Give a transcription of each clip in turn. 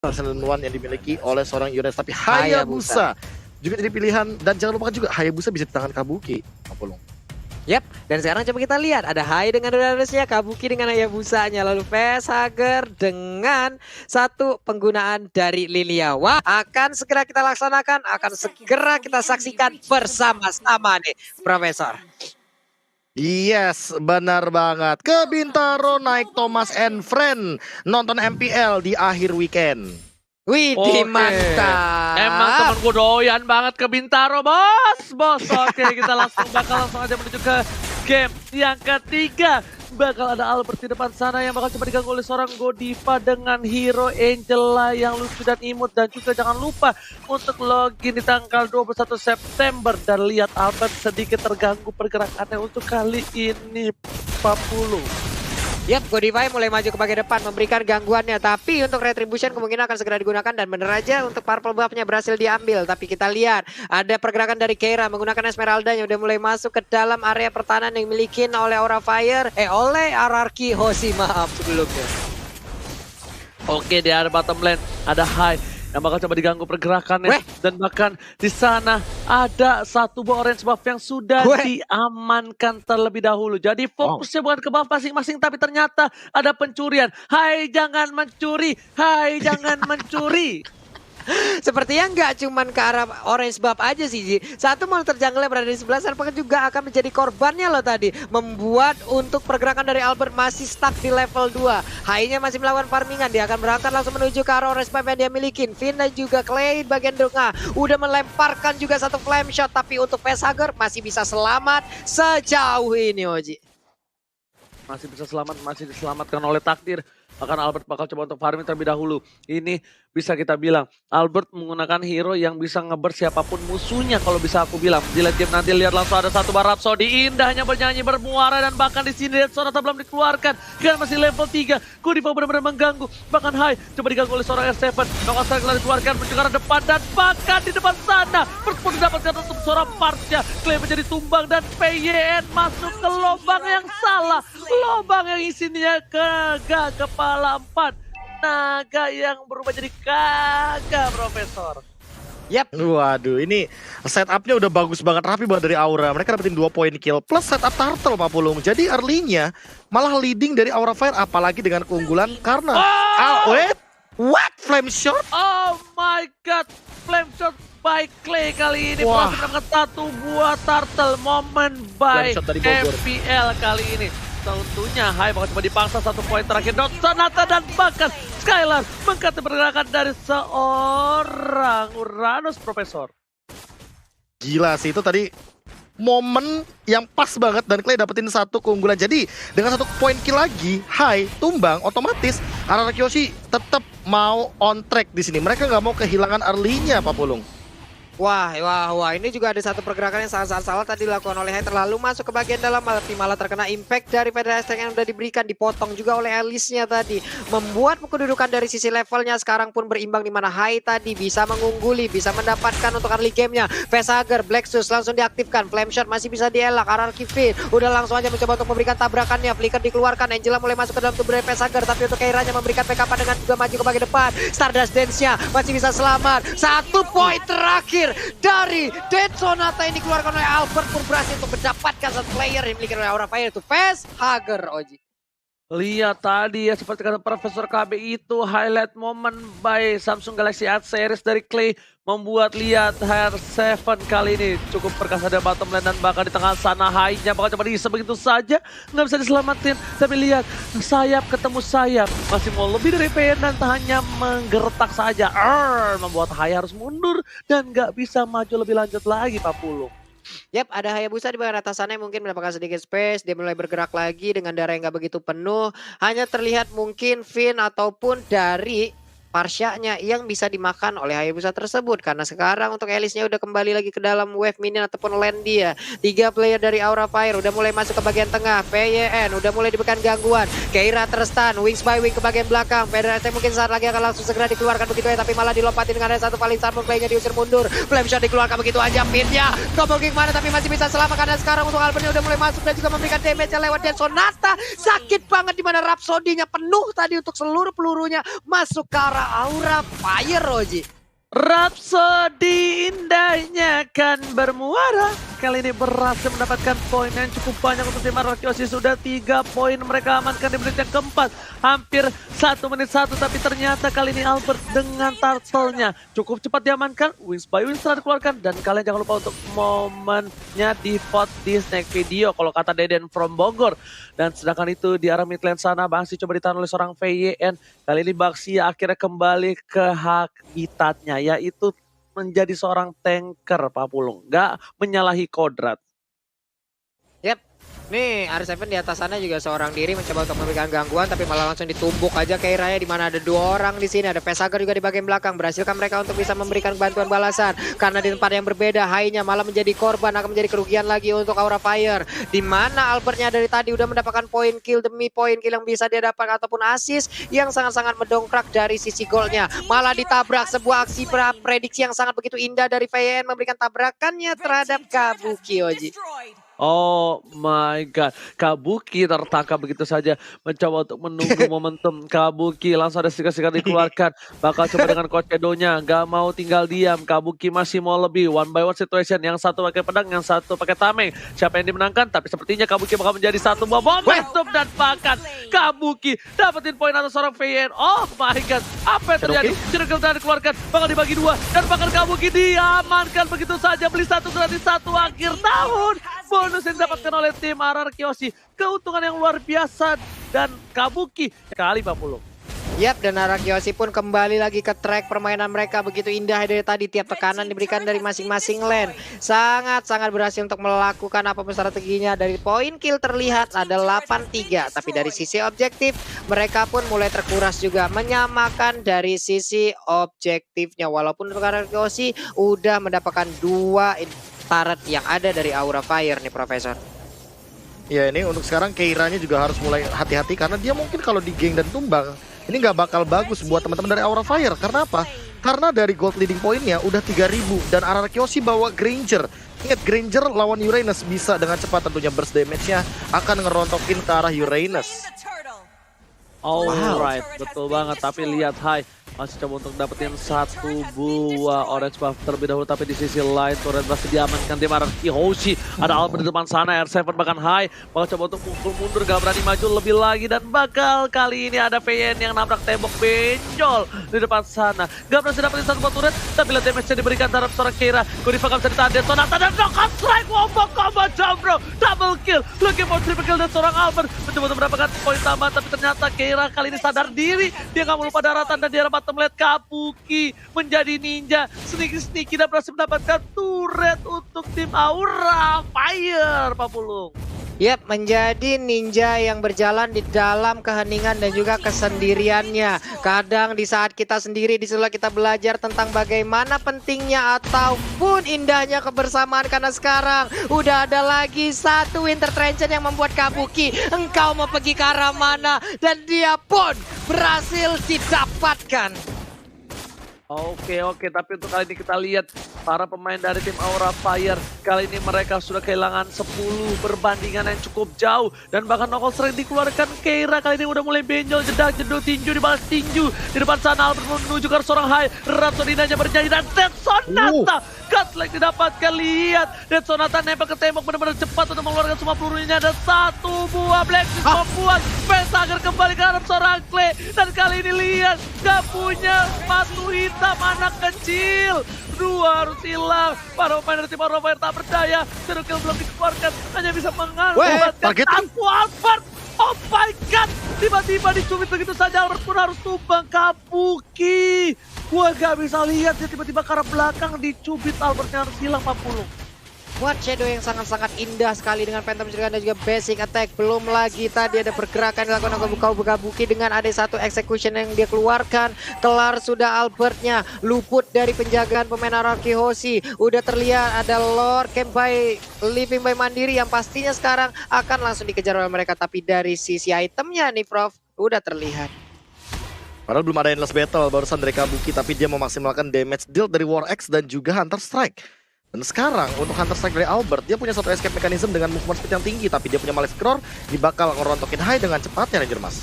One yang dimiliki oleh seorang Yones, tapi Hayabusa juga jadi pilihan. Dan jangan lupa juga Hayabusa bisa di tangan Kabuki. Apolong. Yap, dan sekarang coba kita lihat ada Hai dengan Doradusnya, Kabuki dengan Hayabusanya, lalu Facehugger dengan satu penggunaan dari Lilia. Wah, akan segera kita laksanakan, akan segera kita saksikan bersama-sama nih, Profesor. Yes, benar banget. Ke Bintaro naik Thomas and Friend nonton MPL di akhir weekend. Wih, mantap. Emang temen gue doyan banget ke Bintaro, bos. Oke, kita langsung aja menuju ke game yang ketiga. Bakal ada Albert di depan sana yang bakal coba diganggu oleh seorang Godiva dengan hero Angela yang lucu dan imut. Dan juga jangan lupa untuk login di tanggal 21 September. Dan lihat Albert sedikit terganggu pergerakannya untuk kali ini 40. Yap, Godiva mulai maju ke bagian depan memberikan gangguannya. Tapi untuk Retribution kemungkinan akan segera digunakan. Dan bener aja untuk Purple Buff-nya berhasil diambil. Tapi kita lihat ada pergerakan dari Keira menggunakan Esmeralda yang udah mulai masuk ke dalam area pertahanan yang dimiliki oleh Aura Fire. Oleh Ararki Hoshi, maaf sebelumnya. Oke, di area bottom lane ada Hai yang bakal coba diganggu pergerakannya. Dan bahkan di sana ada satu buah orange buff yang sudah diamankan terlebih dahulu. Jadi fokusnya bukan ke buff masing-masing, tapi ternyata ada pencurian. Hai, jangan mencuri. Hai, jangan mencuri. Sepertinya nggak cuman ke arah orange buff aja sih, Ji. Satu monster jungle yang berada di sebelah sana juga akan menjadi korbannya loh tadi. Membuat untuk pergerakan dari Albert masih stuck di level 2. Hai-nya masih melakukan farmingan. Dia akan berangkat langsung menuju ke arah orange buff yang dia miliki. Finn dan juga Clay bagian tengah udah melemparkan juga satu flame shot. Tapi untuk Facehugger masih bisa selamat sejauh ini, Oji. Masih bisa selamat, masih diselamatkan oleh takdir. Bahkan Albert bakal coba untuk farming terlebih dahulu. Ini bisa kita bilang Albert menggunakan hero yang bisa ngeber siapapun musuhnya kalau bisa aku bilang. Di late game nanti lihat langsung ada satu bar Rhapsody indahnya bernyanyi bermuara. Dan bahkan di sini lihat Sonata belum dikeluarkan. Kan masih level 3. Godiva benar-benar mengganggu. Bahkan Hai coba diganggu oleh seorang R7. Nongol sekarang dikeluarkan menuju ke arah depan. Dan bahkan di depan sana pun didapatkan untuk seorang Partia. Clay menjadi tumbang dan PYN masuk ke lubang yang salah. Lubang yang isinya kepala 4. Naga yang berubah jadi kagak, Profesor. Yap. Waduh, ini setupnya udah bagus banget, rapi banget dari Aura. Mereka dapetin 2 poin kill plus setup turtle, Pak Pulung. Jadi early-nya malah leading dari Aura Fire, apalagi dengan keunggulan karena what? Flame shot? Oh my god, flame shot by Clay kali ini. Berhasil mendapatkan satu buah turtle moment by MPL kali ini. Tentunya Hai bakal coba dipaksa satu poin terakhir. Sonata dan bahkan Skylar mengangkat pergerakan dari seorang Uranus, Profesor. Gila sih, itu tadi momen yang pas banget dan Clay dapetin satu keunggulan. Jadi dengan satu poin kill lagi, Hai tumbang, otomatis Araraki Hoshi tetap mau on track di sini. Mereka nggak mau kehilangan early-nya, Pak Pulung. Wah, ini juga ada satu pergerakan yang sangat salah tadi dilakukan oleh Hai, terlalu masuk ke bagian dalam, tapi malah terkena impact dari Federal Strike yang sudah diberikan, dipotong juga oleh Alice-nya tadi. Membuat kedudukan dari sisi levelnya sekarang pun berimbang, di mana Hai tadi bisa mengungguli, bisa mendapatkan untuk early game-nya. Facehugger, Black Sus langsung diaktifkan, Flame Shot masih bisa dielak, Ararki Finn udah langsung aja mencoba untuk memberikan tabrakannya, Flicker dikeluarkan, Angela mulai masuk ke dalam tubuh dari Facehugger, tapi untuk Keira-nya memberikan backup dengan juga maju ke bagian depan. Stardust Dance-nya masih bisa selamat. Satu poin terakhir dari Dead Sonata ini dikeluarkan oleh Albert pun berhasil untuk mendapatkan satu player yang dimiliki oleh Aura Fire, itu Facehugger, Oji. Lihat tadi ya, seperti kata Profesor KB itu highlight moment by Samsung Galaxy A series dari Clay membuat lihat HR7 kali ini cukup perkasa dari bottom lane. Dan bahkan di tengah sana Hai-nya bakal coba diisi begitu saja, nggak bisa diselamatin. Tapi lihat sayap ketemu sayap, masih mau lebih dari PN dan hanya menggertak saja. Membuat Hai harus mundur dan nggak bisa maju lebih lanjut lagi, Pak Pulung. Yap, ada Hayabusa di bagian atas sana yang mungkin mendapatkan sedikit space. Dia mulai bergerak lagi dengan darah yang gak begitu penuh. Hanya terlihat mungkin Finn ataupun dari Parsyanya yang bisa dimakan oleh Hayabusa tersebut. Karena sekarang untuk Alice-nya udah kembali lagi ke dalam wave minion ataupun land dia. 3 player dari Aura Fire udah mulai masuk ke bagian tengah. PYN udah mulai diberikan gangguan. Keira terstun, wings by wing ke bagian belakang. Federasi mungkin saat lagi akan langsung segera dikeluarkan begitu ya. Tapi malah dilompatin dengan ada satu paling sarpun, Clay-nya diusir mundur. Flame Shot dikeluarkan begitu aja. Finn-nya double kick mana tapi masih bisa selamat. Karena sekarang untuk Albert-nya udah mulai masuk dan juga memberikan damage-nya lewat Sonata. Sakit banget di mana Rhapsody-nya penuh tadi untuk seluruh pelurunya masuk ke arah Aura Fire, Roji. Rhapsody indahnya kan bermuara. Kali ini berhasil mendapatkan poin yang cukup banyak untuk tim Arakiosi. Sudah 3 poin mereka amankan di menit yang keempat. Hampir 1 menit 1, tapi ternyata kali ini Albert dengan turtle-nya cukup cepat diamankan. Wings by Wings telah dikeluarkan. Dan kalian jangan lupa untuk momennya di vote di snack video kalau kata Deden from Bogor. Dan sedangkan itu di arah mid lane sana Baxi coba ditahan oleh seorang VYN. Kali ini Baxi akhirnya kembali ke habitatnya, yaitu menjadi seorang tanker, Pak Pulung. Nggak menyalahi kodrat. Yap. Nih, R7 di atas sana juga seorang diri mencoba untuk memberikan gangguan, tapi malah langsung ditumbuk aja Keiranya, di mana ada 2 orang di sini. Ada Pesager juga di bagian belakang. Berhasilkan mereka untuk bisa memberikan bantuan balasan. Karena di tempat yang berbeda, Hai-nya malah menjadi korban, akan menjadi kerugian lagi untuk Aura Fire. Di mana Albertnya dari tadi udah mendapatkan poin kill demi poin kill yang bisa dia dapat, ataupun assist yang sangat-sangat mendongkrak dari sisi golnya. Malah ditabrak, sebuah aksi prediksi yang sangat begitu indah dari VN memberikan tabrakannya terhadap Kabuki, Oji. Oh my god, Kabuki tertangkap begitu saja, mencoba untuk menunggu momentum. Kabuki langsung ada sikat-sikat dikeluarkan, bakal coba dengan Kocedonya, gak mau tinggal diam. Kabuki masih mau lebih, 1 by 1 situation, yang satu pakai pedang, yang satu pakai tameng. Siapa yang dimenangkan? Tapi sepertinya Kabuki bakal menjadi satu buah momentum, dan bahkan Kabuki dapetin poin atas seorang VN. Oh my god, apa yang terjadi? Circle telah dikeluarkan, bakal dibagi 2, dan bahkan Kabuki diamankan begitu saja. Beli 1 gratis 1 akhir tahun. Bonus yang didapatkan oleh tim Arakiosi. Keuntungan yang luar biasa dan Kabuki kali 40. Yap, dan Arakiosi pun kembali lagi ke track permainan mereka. Begitu indah dari tadi, tiap tekanan diberikan dari masing-masing lane. Sangat-sangat berhasil untuk melakukan apapun strateginya. Dari poin kill terlihat ada 8-3. Tapi dari sisi objektif, mereka pun mulai terkuras juga. Menyamakan dari sisi objektifnya. Walaupun untuk Arakiosi udah mendapatkan 2 turret yang ada dari Aura Fire nih, Profesor. Ya, ini untuk sekarang Keiranya juga harus mulai hati-hati, karena dia mungkin kalau di geng dan tumbang ini nggak bakal bagus buat teman-teman dari Aura Fire. Karena apa? Karena dari gold leading poinnya udah 3000 dan Arakiosi bawa Granger. Ingat, Granger lawan Uranus bisa dengan cepat tentunya burst damage-nya akan ngerontokin ke arah Uranus. Alright, betul banget. Tapi lihat Hai masih coba untuk dapetin 1 buah orange buff terlebih dahulu, tapi di sisi lain turret masih diamankan tim Arakiosi. Ada Albert di depan sana, R7 bahkan Hai bakal coba untuk pukul mundur, gak berani maju lebih lagi, dan bakal kali ini ada VN yang nabrak tembok benjol di depan sana. Gak berhasil dapetin 1 buah turret, tapi lihat damage-nya diberikan terhadap seorang Keira. Godiva gak bisa ditahan, Sonata dan knockout strike, combo jump bro, double kill, looking for triple kill, dan seorang Albert mencoba untuk mendapatkan poin tambahan, tapi ternyata Keira kali ini sadar diri, dia gak mau lupa daratan, dan dia dapat melihat Kabuki menjadi ninja sneaky dan berhasil mendapatkan turret untuk tim Aura Fire, Pak Pulung. Yap, menjadi ninja yang berjalan di dalam keheningan dan juga kesendiriannya. Kadang di saat kita sendiri, di setelah kita belajar tentang bagaimana pentingnya ataupun indahnya kebersamaan. Karena sekarang udah ada lagi 1 Winter Trenchant yang membuat Kabuki, engkau mau pergi ke arah mana? Dan dia pun berhasil didapatkan. Oke, tapi untuk kali ini kita lihat para pemain dari tim Aura Fire. Kali ini mereka sudah kehilangan 10 perbandingan yang cukup jauh. Dan bahkan knockout strike dikeluarkan Keira. Kali ini udah mulai benjol, jedak, jeduk, tinju, dibalas tinju. Di depan sana Albert menuju ke seorang Hai. Rhapsody hanya bernyanyi dan Dead Sonata. Godlike didapatkan, lihat. Dead Sonata nempel ke tembok benar-benar cepat untuk mengeluarkan semua pelurunya. Ada 1 buah Blacklist membuat Pesager kembali ke arah seorang Clay. Dan kali ini lihat, gak punya sepatu hitam anak kecil. 2 harus hilang. Para pemain dari tim Aura Fire tak berdaya. Zero kill belum dikeluarkan, hanya bisa mengamankan aku Albert. Oh my god, tiba-tiba dicubit begitu saja. Albert pun harus tumbang. Kabuki, gua gak bisa lihat dia tiba-tiba ke arah belakang dicubit. Albertnya harus hilang 40. Buat Shadow yang sangat-sangat indah sekali dengan Phantom Shuriken dan juga basic attack. Belum lagi tadi ada pergerakan dilakukan oleh Kabuki dengan ada 1 execution yang dia keluarkan. Kelar sudah Albertnya, luput dari penjagaan pemain Arakiosi. Udah terlihat ada Lord Camp by Living by Mandiri yang pastinya sekarang akan langsung dikejar oleh mereka. Tapi dari sisi itemnya nih Prof, udah terlihat. Padahal belum ada endless battle barusan dari Kabuki, tapi dia memaksimalkan damage deal dari War Axe dan juga Hunter Strike. Dan sekarang untuk Hunter Strike dari Albert, dia punya 1 escape mechanism dengan movement speed yang tinggi, tapi dia punya Malice Roar, dia bakal ngerontokin Hai dengan cepatnya Ranger Mas.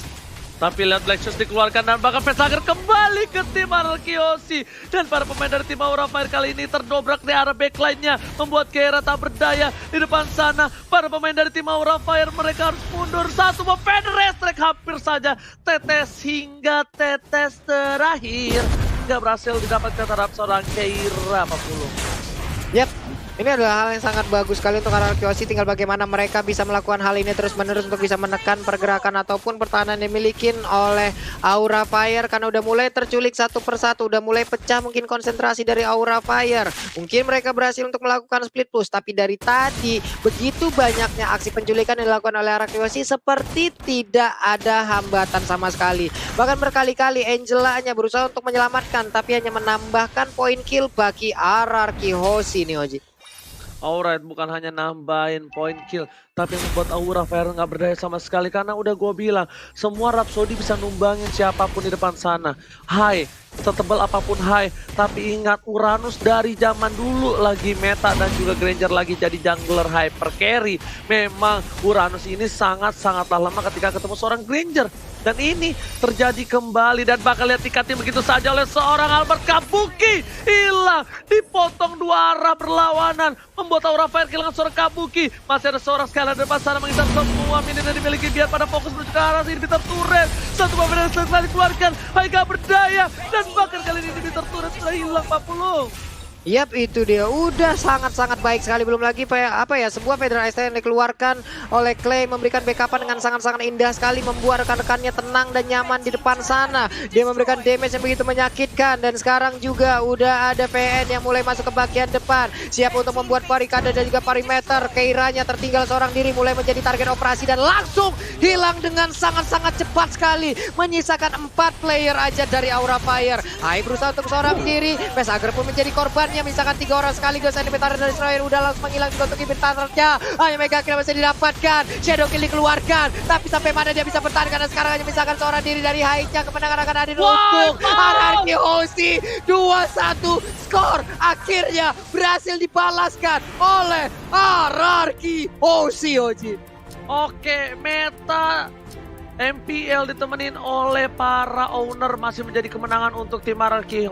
Tapi lihat Black Shoes dikeluarkan dan bahkan Pesager kembali ke tim Ararkiosi. Dan para pemain dari tim Aura Fire kali ini terdobrak di arah backline-nya. Membuat Keira tak berdaya di depan sana. Para pemain dari tim Aura Fire mereka harus mundur. Satu pemain Restrek hampir saja tetes hingga tetes terakhir. Nggak berhasil didapatkan terhadap seorang Keira 40. Yap, ini adalah hal yang sangat bagus sekali untuk Ararkiosi. Tinggal bagaimana mereka bisa melakukan hal ini terus-menerus untuk bisa menekan pergerakan ataupun pertahanan yang dimiliki oleh Aura Fire. Karena udah mulai terculik satu persatu, udah mulai pecah mungkin konsentrasi dari Aura Fire. Mungkin mereka berhasil untuk melakukan split push, tapi dari tadi begitu banyaknya aksi penculikan yang dilakukan oleh Ararkiosi seperti tidak ada hambatan sama sekali. Bahkan berkali-kali Angela-nya berusaha untuk menyelamatkan, tapi hanya menambahkan poin kill bagi Ararkiosi nih Oji. Alright, bukan hanya nambahin poin kill, tapi membuat Aura Fire nggak berdaya sama sekali. Karena udah gue bilang, semua Rhapsody bisa numbangin siapapun di depan sana. Hai, setebal apapun hai. Tapi ingat, Uranus dari zaman dulu lagi meta dan juga Granger lagi jadi jungler hyper carry. Memang Uranus ini sangat-sangatlah lemah ketika ketemu seorang Granger. Dan ini terjadi kembali dan bakal lihat dikatin begitu saja oleh seorang Albert Kabuki. Hilang, dipotong dua arah berlawanan. Membuat Aura Fire kehilangan seorang Kabuki. Masih ada seorang Skylar di depan sana mengincar semua minion yang dimiliki biar pada fokus menuju ke arah sini. Peter Turret, satu pemain yang selesai dikeluarkan. Hai gak berdaya dan bahkan kali ini Peter Turret sudah hilang 40. Yap, itu dia udah sangat-sangat baik sekali. Belum lagi sebuah Federal ST yang dikeluarkan oleh Clay memberikan backupan dengan sangat-sangat indah sekali, membuat rekan-rekannya tenang dan nyaman di depan sana. Dia memberikan damage yang begitu menyakitkan dan sekarang juga udah ada PN yang mulai masuk ke bagian depan, siap untuk membuat barikade dan juga perimeter. Keiranya tertinggal seorang diri mulai menjadi target operasi dan langsung hilang dengan sangat-sangat cepat sekali, menyisakan 4 player aja dari Aura Fire. Hai berusaha untuk seorang diri, Pesager pun menjadi korban. Misalkan 3 orang sekaligus. Inventar dari Destroyer udah langsung menghilang juga untuk inventarnya. Hanya Mega Kill masih didapatkan, Shadow Kill dikeluarkan, tapi sampai mana dia bisa bertahan karena sekarang hanya misalkan seorang diri dari Haicha. Kemenangan akan hadir untuk Ararkiosi. 2-1 skor akhirnya berhasil dibalaskan oleh Ararkiosi Oji. Oke, meta MPL ditemenin oleh para owner masih menjadi kemenangan untuk tim Ararkiosi.